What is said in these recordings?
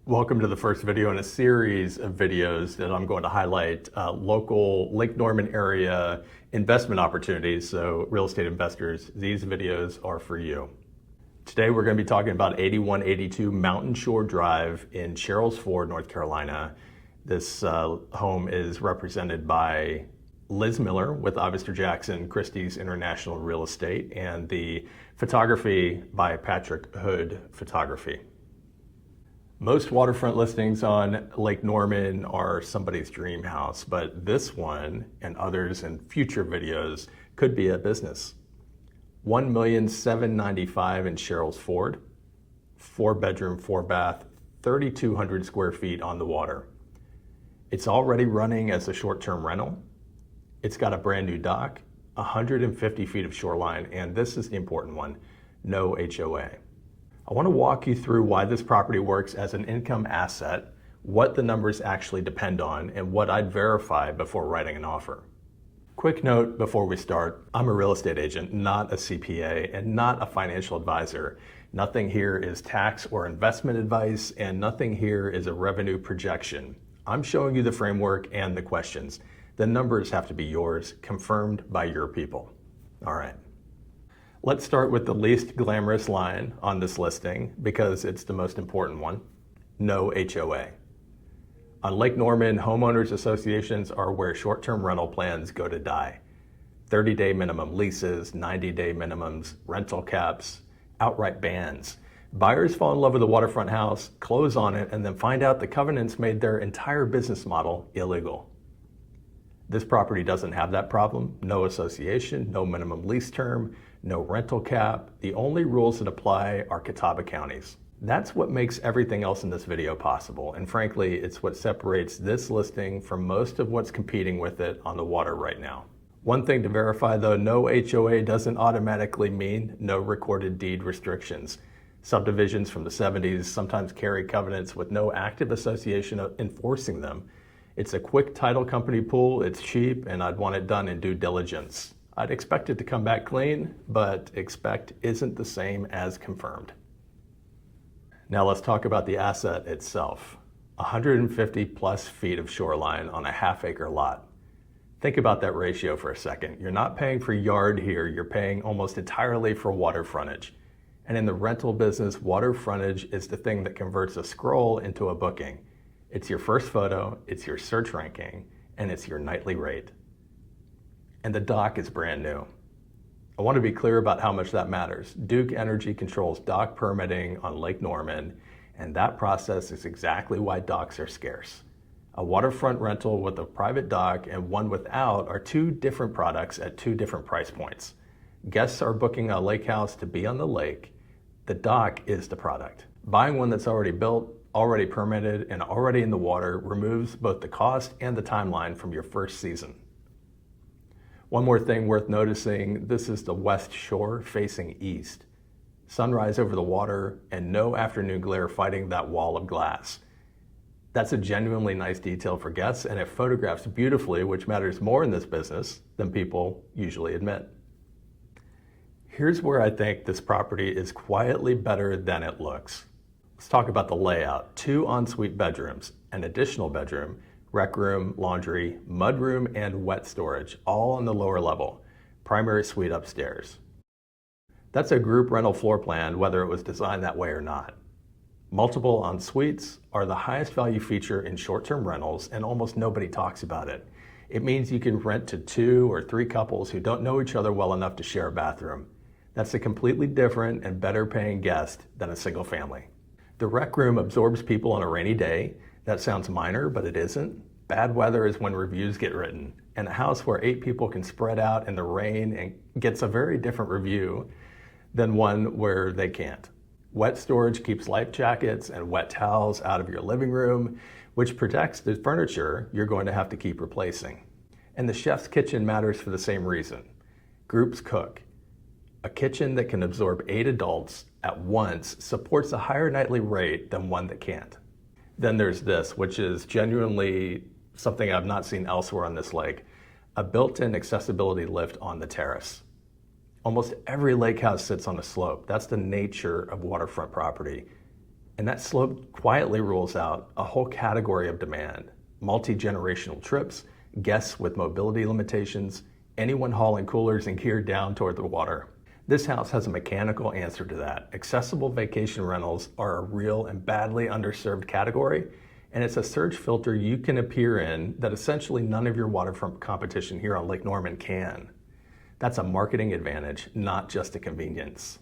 Welcome to the first video in a series of videos that I'm going to highlight local Lake Norman area investment opportunities. So real estate investors, these videos are for you. Today we're going to be talking about 8182 Mountain Shore Drive in Sherrills Ford, North Carolina. This home is represented by Liz Miller with Ivester Jackson, Christie's International Real Estate, and the photography by Patrick Hood Photography. Most waterfront listings on Lake Norman are somebody's dream house, but this one and others in future videos could be a business. $1,795,000 in Sherrills Ford, 4-bedroom, 4-bath, 3,200 square feet on the water. It's already running as a short-term rental. It's got a brand new dock, 150 feet of shoreline, and this is the important one, no HOA. I want to walk you through why this property works as an income asset, what the numbers actually depend on, and what I'd verify before writing an offer. Quick note before we start, I'm a real estate agent, not a CPA, and not a financial advisor. Nothing here is tax or investment advice, and nothing here is a revenue projection. I'm showing you the framework and the questions. The numbers have to be yours, confirmed by your people. All right. Let's start with the least glamorous line on this listing because it's the most important one, no HOA. On Lake Norman, homeowners associations are where short-term rental plans go to die. 30-day minimum leases, 90-day minimums, rental caps, outright bans. Buyers fall in love with a waterfront house, close on it, and then find out the covenants made their entire business model illegal. This property doesn't have that problem. No association, no minimum lease term, no rental cap. The only rules that apply are Catawba counties. That's what makes everything else in this video possible. And frankly, it's what separates this listing from most of what's competing with it on the water right now. One thing to verify though, no HOA doesn't automatically mean no recorded deed restrictions. Subdivisions from the 70s sometimes carry covenants with no active association enforcing them. It's a quick title company pool, it's cheap, and I'd want it done in due diligence. I'd expect it to come back clean, but expect isn't the same as confirmed. Now let's talk about the asset itself. 150 plus feet of shoreline on a half-acre lot. Think about that ratio for a second. You're not paying for yard here, you're paying almost entirely for water frontage. And in the rental business, water frontage is the thing that converts a scroll into a booking. It's your first photo, it's your search ranking, and it's your nightly rate. And the dock is brand new. I want to be clear about how much that matters. Duke Energy controls dock permitting on Lake Norman, and that process is exactly why docks are scarce. A waterfront rental with a private dock and one without are two different products at two different price points. Guests are booking a lake house to be on the lake. The dock is the product. Buying one that's already built, already permitted, and already in the water removes both the cost and the timeline from your first season. One more thing worth noticing, this is the west shore facing east. Sunrise over the water and no afternoon glare fighting that wall of glass. That's a genuinely nice detail for guests, and it photographs beautifully, which matters more in this business than people usually admit. Here's where I think this property is quietly better than it looks. Let's talk about the layout. 2 ensuite bedrooms, an additional bedroom, rec room, laundry, mudroom, and wet storage, all on the lower level. Primary suite upstairs. That's a group rental floor plan, whether it was designed that way or not. Multiple ensuites are the highest value feature in short-term rentals, and almost nobody talks about it. It means you can rent to 2 or 3 couples who don't know each other well enough to share a bathroom. That's a completely different and better paying guest than a single family. The rec room absorbs people on a rainy day. That sounds minor, but it isn't. Bad weather is when reviews get written. And a house where 8 people can spread out in the rain and gets a very different review than one where they can't. Wet storage keeps life jackets and wet towels out of your living room, which protects the furniture you're going to have to keep replacing. And the chef's kitchen matters for the same reason. Groups cook. A kitchen that can absorb 8 adults at once supports a higher nightly rate than one that can't. Then there's this, which is genuinely something I've not seen elsewhere on this lake, a built-in accessibility lift on the terrace. Almost every lake house sits on a slope. That's the nature of waterfront property. And that slope quietly rules out a whole category of demand: multi-generational trips, guests with mobility limitations, anyone hauling coolers and gear down toward the water. This house has a mechanical answer to that. Accessible vacation rentals are a real and badly underserved category, and it's a search filter you can appear in that essentially none of your waterfront competition here on Lake Norman can. That's a marketing advantage, not just a convenience.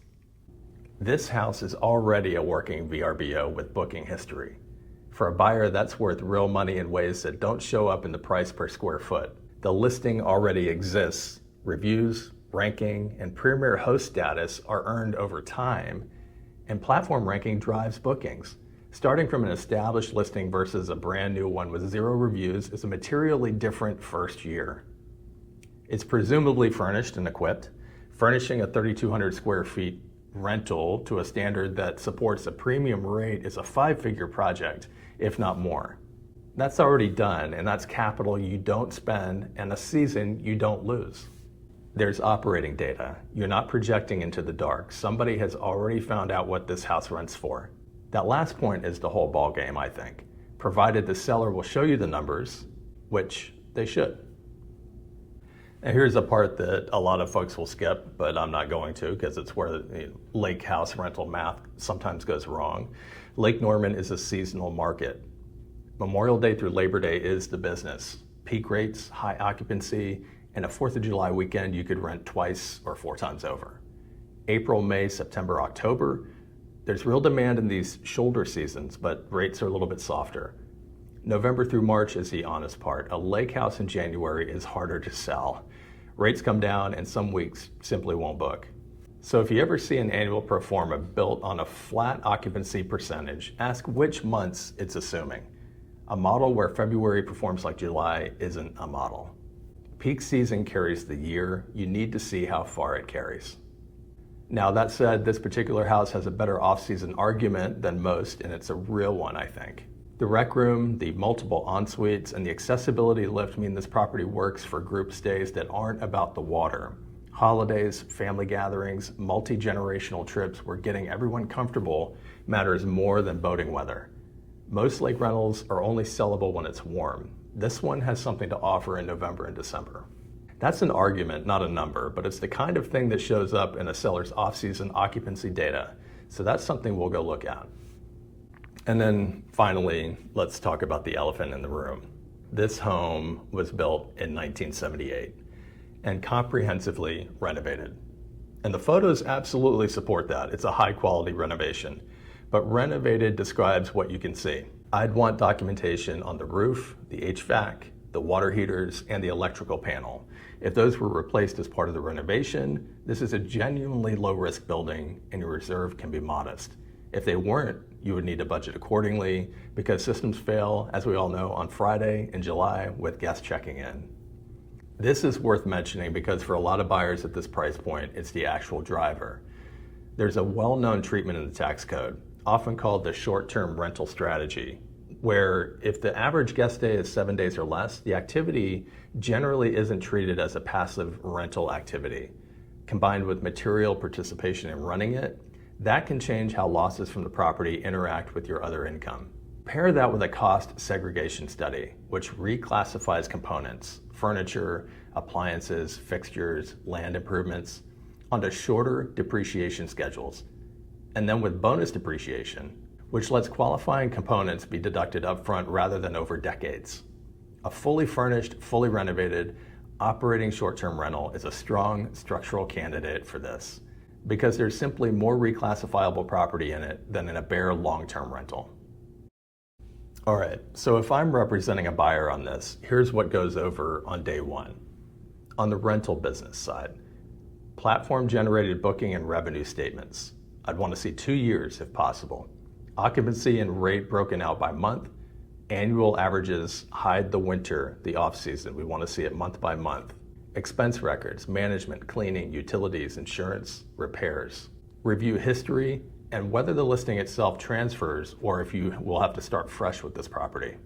This house is already a working VRBO with booking history. For a buyer, that's worth real money in ways that don't show up in the price per square foot. The listing already exists. Reviews, ranking, and premier host status are earned over time, and platform ranking drives bookings. Starting from an established listing versus a brand new one with 0 reviews is a materially different first year. It's presumably furnished and equipped. Furnishing a 3,200 square feet rental to a standard that supports a premium rate is a 5-figure project, if not more. That's already done, and that's capital you don't spend and a season you don't lose. There's operating data. You're not projecting into the dark. Somebody has already found out what this house rents for. That last point is the whole ball game, I think, provided the seller will show you the numbers, which they should. And here's a part that a lot of folks will skip, but I'm not going to because it's where the lake house rental math sometimes goes wrong. Lake Norman is a seasonal market. Memorial Day through Labor Day is the business. Peak rates, high occupancy, and a 4th of July weekend you could rent twice or 4 times over. April, May, September, October, there's real demand in these shoulder seasons, but rates are a little bit softer. November through March is the honest part. A lake house in January is harder to sell. Rates come down and some weeks simply won't book. So if you ever see an annual pro forma built on a flat occupancy percentage, ask which months it's assuming. A model where February performs like July isn't a model. Peak season carries the year. You need to see how far it carries. Now that said, this particular house has a better off-season argument than most, and it's a real one, I think. The rec room, the multiple en-suites, and the accessibility lift mean this property works for group stays that aren't about the water. Holidays, family gatherings, multi-generational trips where getting everyone comfortable matters more than boating weather. Most lake rentals are only sellable when it's warm. This one has something to offer in November and December. That's an argument, not a number, but it's the kind of thing that shows up in a seller's off-season occupancy data. So that's something we'll go look at. And then finally, let's talk about the elephant in the room. This home was built in 1978 and comprehensively renovated. And the photos absolutely support that. It's a high quality renovation, but renovated describes what you can see. I'd want documentation on the roof, the HVAC, the water heaters, and the electrical panel. If those were replaced as part of the renovation, this is a genuinely low-risk building and your reserve can be modest. If they weren't, you would need to budget accordingly because systems fail, as we all know, on Friday in July with guests checking in. This is worth mentioning because for a lot of buyers at this price point, it's the actual driver. There's a well-known treatment in the tax code, often called the short-term rental strategy, where if the average guest stay is 7 days or less, the activity generally isn't treated as a passive rental activity. Combined with material participation in running it, that can change how losses from the property interact with your other income. Pair that with a cost segregation study, which reclassifies components, furniture, appliances, fixtures, land improvements, onto shorter depreciation schedules. And then with bonus depreciation, which lets qualifying components be deducted upfront rather than over decades. A fully furnished, fully renovated, operating short-term rental is a strong structural candidate for this, because there's simply more reclassifiable property in it than in a bare long-term rental. All right, so if I'm representing a buyer on this, here's what goes over on day one. On the rental business side, platform-generated booking and revenue statements. I'd want to see 2 years if possible. Occupancy and rate broken out by month. Annual averages hide the winter, the off-season. We want to see it month by month. Expense records, management, cleaning, utilities, insurance, repairs. Review history and whether the listing itself transfers or if you will have to start fresh with this property.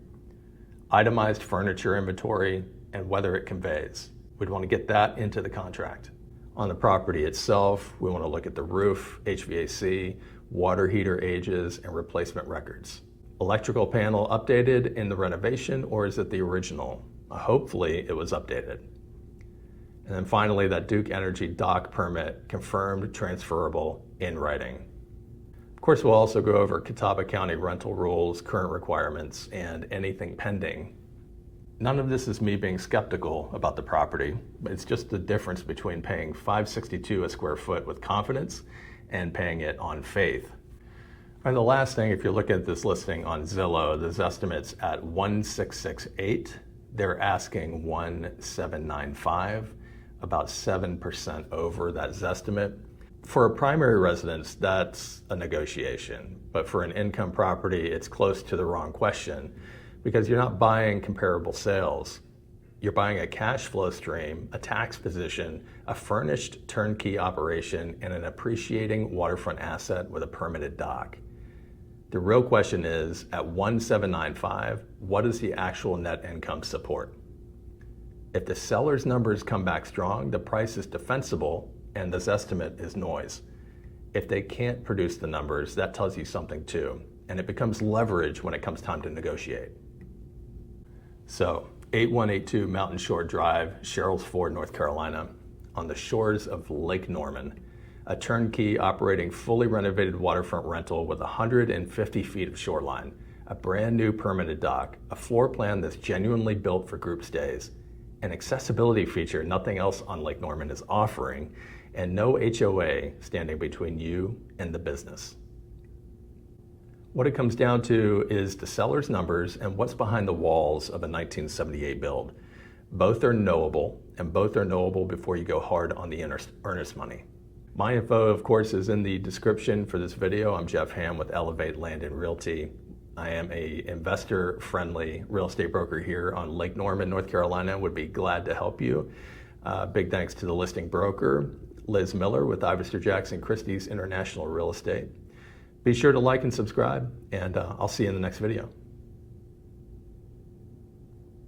Itemized furniture inventory and whether it conveys. We'd want to get that into the contract. On the property itself, we want to look at the roof, HVAC, water heater ages, and replacement records. Electrical panel updated in the renovation, or is it the original? Hopefully it was updated. And then finally, that Duke Energy dock permit, confirmed, transferable, in writing. Of course, we'll also go over Catawba County rental rules, current requirements, and anything pending. None of this is me being skeptical about the property, but it's just the difference between paying $562 a square foot with confidence and paying it on faith. And the last thing, if you're looking at this listing on Zillow, there's estimates at 1,668. They're asking 1,795, about 7% over that Zestimate. For a primary residence, that's a negotiation. But for an income property, it's close to the wrong question because you're not buying comparable sales. You're buying a cash flow stream, a tax position, a furnished turnkey operation, and an appreciating waterfront asset with a permitted dock. The real question is, at 1,795, what does the actual net income support? If the seller's numbers come back strong, the price is defensible and this estimate is noise. If they can't produce the numbers, that tells you something too, and it becomes leverage when it comes time to negotiate. So, 8182 Mountain Shore Drive, Sherrills Ford, North Carolina, on the shores of Lake Norman, a turnkey operating fully renovated waterfront rental with 150 feet of shoreline, a brand new permitted dock, a floor plan that's genuinely built for group stays, an accessibility feature nothing else on Lake Norman is offering, and no HOA standing between you and the business. What it comes down to is the seller's numbers and what's behind the walls of a 1978 build. Both are knowable, and both are knowable before you go hard on the earnest money. My info, of course, is in the description for this video. I'm Jeff Ham with Elevate Land and Realty. I am a investor-friendly real estate broker here on Lake Norman, North Carolina. Would be glad to help you. Big thanks to the listing broker, Liz Miller with Ivester Jackson Christie's International Real Estate. Be sure to like and subscribe, and I'll see you in the next video.